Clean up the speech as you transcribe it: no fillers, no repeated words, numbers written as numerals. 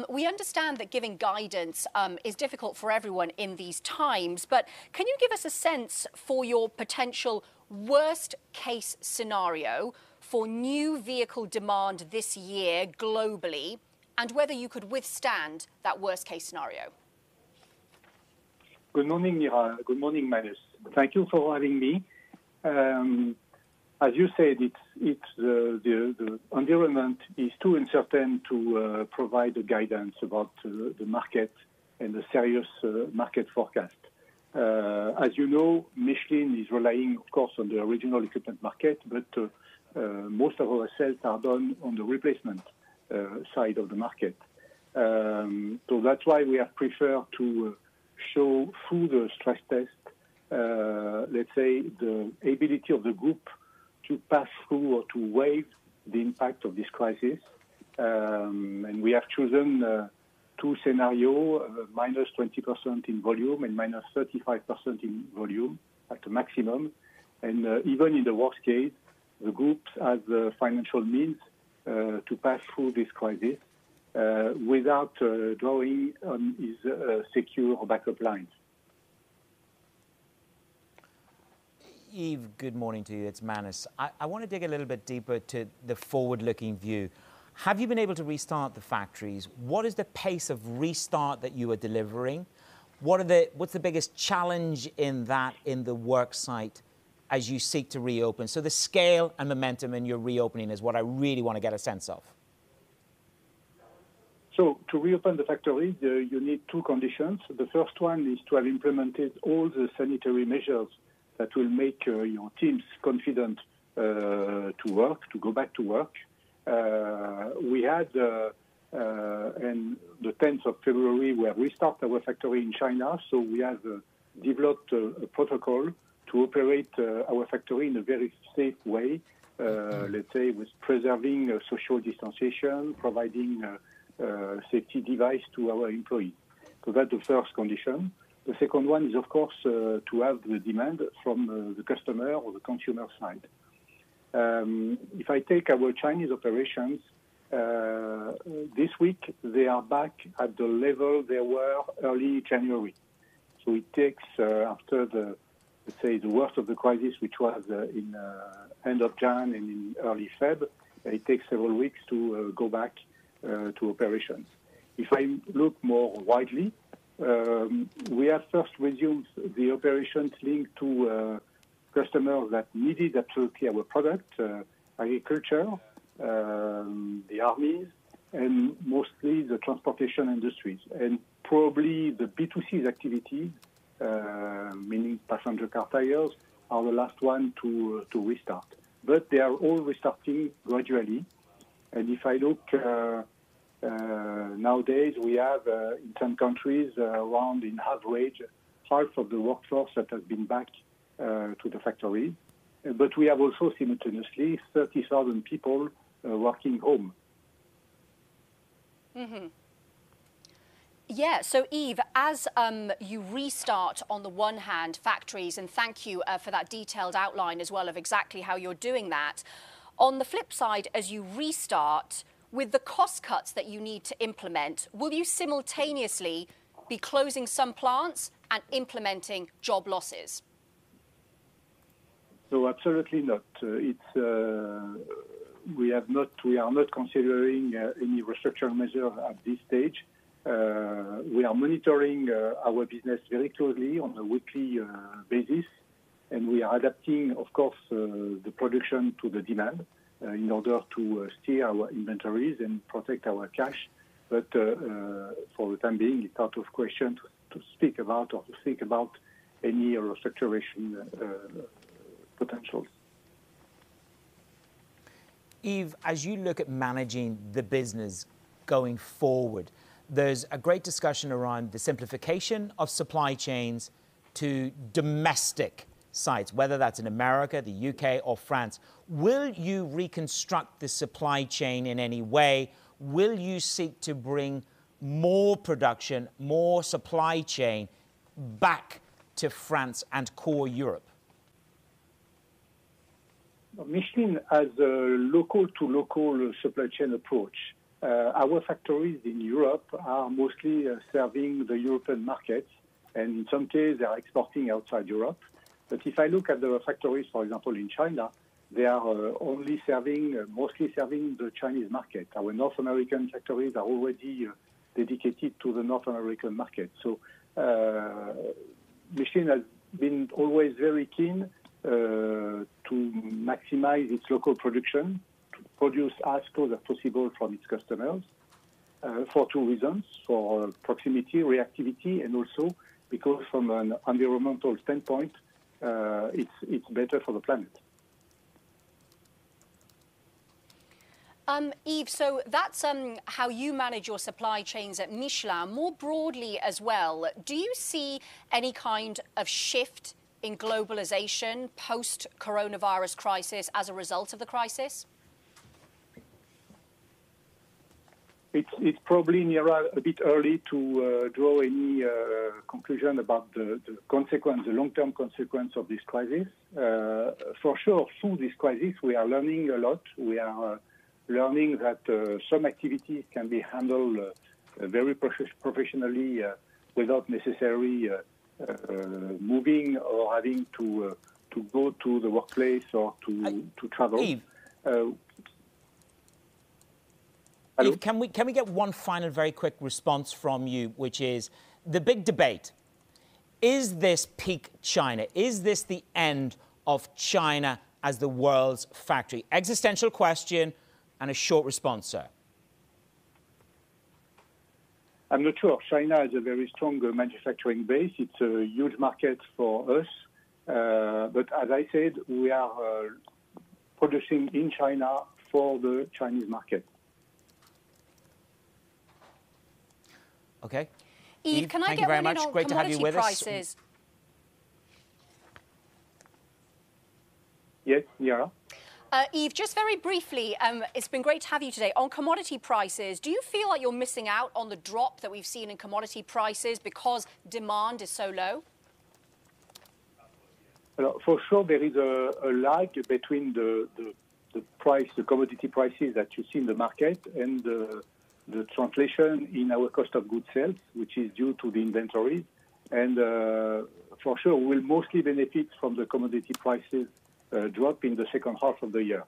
We understand that giving guidance is difficult for everyone in these times, but can you give us a sense for your potential worst case scenario for new vehicle demand this year globally and whether you could withstand that worst case scenario? Good morning, Mira. Good morning, Manus. Thank you for having me. As you said, the environment is too uncertain to provide a guidance about the market and the serious market forecast. As you know, Michelin is relying, of course, on the original equipment market, but most of our sales are done on the replacement side of the market. So that's why we have preferred to show through the stress test, let's say, the ability of the group to pass through or to waive the impact of this crisis. And we have chosen two scenarios, minus 20% in volume and minus 35% in volume at the maximum. And even in the worst case, the group has the financial means to pass through this crisis without drawing on its secure backup lines. Yves, good morning to you. It's Manus. I want to dig a little bit deeper to the forward-looking view. Have you been able to restart the factories? What is the pace of restart that you are delivering? What's the biggest challenge in the work site as you seek to reopen? So the scale and momentum in your reopening is what I really want to get a sense of. So to reopen the factories, you need two conditions. The first one is to have implemented all the sanitary measures that will make your teams confident to go back to work. We had, and the 10th of February, we have restarted our factory in China, so we have developed a protocol to operate our factory in a very safe way, let's say, with preserving social distanciation, providing safety device to our employees. So that's the first condition. The second one is, of course, to have the demand from the customer or the consumer side. If I take our Chinese operations, this week they are back at the level they were early January. So it takes, after the, let's say, the worst of the crisis, which was in end of Jan and in early Feb, it takes several weeks to go back to operations. If I look more widely, we have first resumed the operations linked to customers that needed absolutely our product, agriculture, the armies, and mostly the transportation industries. And probably the B2C's activities, meaning passenger car tires, are the last one to restart. But they are all restarting gradually. And if I look nowadays, we have in some countries around, in average, half of the workforce that has been back to the factories. But we have also simultaneously 30,000 people working home. Mm-hmm. Yeah, so Yves, as you restart on the one hand factories, and thank you for that detailed outline as well of exactly how you're doing that. On the flip side, as you restart, with the cost cuts that you need to implement, will you simultaneously be closing some plants and implementing job losses? No, absolutely not. We are not considering any restructuring measure at this stage. We are monitoring our business very closely on a weekly basis, and we are adapting, of course, the production to the demand in order to steer our inventories and protect our cash. But for the time being, it's out of question to speak about or to think about any restructuring potentials. Yves, as you look at managing the business going forward, there's a great discussion around the simplification of supply chains to domestic sites, whether that's in America, the UK or France. Will you reconstruct the supply chain in any way? Will you seek to bring more production, more supply chain back to France and core Europe? Michelin has a local-to-local supply chain approach. Our factories in Europe are mostly serving the European markets, and in some cases they are exporting outside Europe. But if I look at the factories, for example, in China, they are mostly serving the Chinese market. Our North American factories are already dedicated to the North American market. So Michelin has been always very keen to maximize its local production, to produce as close as possible from its customers, for two reasons: for proximity, reactivity, and also because from an environmental standpoint, it's better for the planet. Yves, so that's how you manage your supply chains at Michelin. More broadly as well, do you see any kind of shift in globalization post-coronavirus crisis as a result of the crisis? It's probably a bit early to draw any conclusion about the long-term consequence of this crisis. For sure, through this crisis, we are learning a lot. We are learning that some activities can be handled very professionally without necessarily moving or having to go to the workplace or to travel. Yves, Yves, can we get one final very quick response from you, which is the big debate? Is this peak China? Is this the end of China as the world's factory? Existential question and a short response, sir. I'm not sure. China has a very strong manufacturing base. It's a huge market for us. But as I said, we are producing in China for the Chinese market. Okay. Yves, can I thank get you very one much. on Great to have you with prices? us. Yes, Niara? Yves, just very briefly, it's been great to have you today. On commodity prices, do you feel like you're missing out on the drop that we've seen in commodity prices because demand is so low? For sure, there is a lag between the price, the commodity prices that you see in the market and the translation in our cost of goods sales, which is due to the inventories. And for sure, we will mostly benefit from the commodity prices drop in the second half of the year.